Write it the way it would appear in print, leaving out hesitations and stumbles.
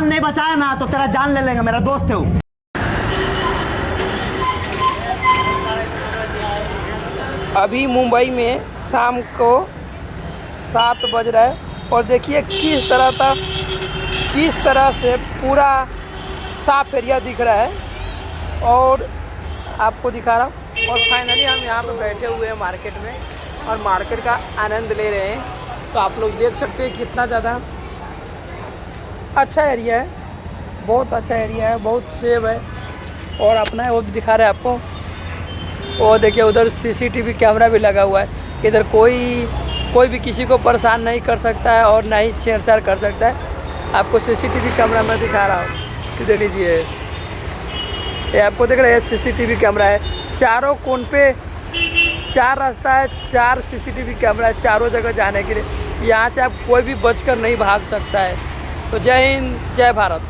नहीं बचाया ना तो तेरा जान ले लेंगे, मेरा दोस्त है वो। अभी मुंबई में शाम को 7 बज रहा है और देखिए किस तरह से पूरा साफ एरिया दिख रहा है और आपको दिखा रहा हूँ। और फाइनली हम यहाँ पे बैठे हुए हैं मार्केट में और मार्केट का आनंद ले रहे हैं। तो आप लोग देख सकते हैं कितना ज़्यादा अच्छा एरिया है, बहुत अच्छा एरिया है, बहुत सेफ है। और अपना है वो भी दिखा रहे हैं आपको। और देखिए उधर सीसीटीवी कैमरा भी लगा हुआ है, इधर कोई भी किसी को परेशान नहीं कर सकता है और ना ही छेड़छाड़ कर सकता है। आपको सीसीटीवी कैमरा मैं दिखा रहा हूँ कि देख लीजिए, ये आपको देख रहे हैं सीसीटीवी कैमरा है। चारों कोन पे 4 रास्ता है, 4 सीसीटीवी कैमरा है चारों जगह जाने के लिए। यहाँ से आप कोई भी बचकर नहीं भाग सकता है। तो जय हिंद, जय भारत।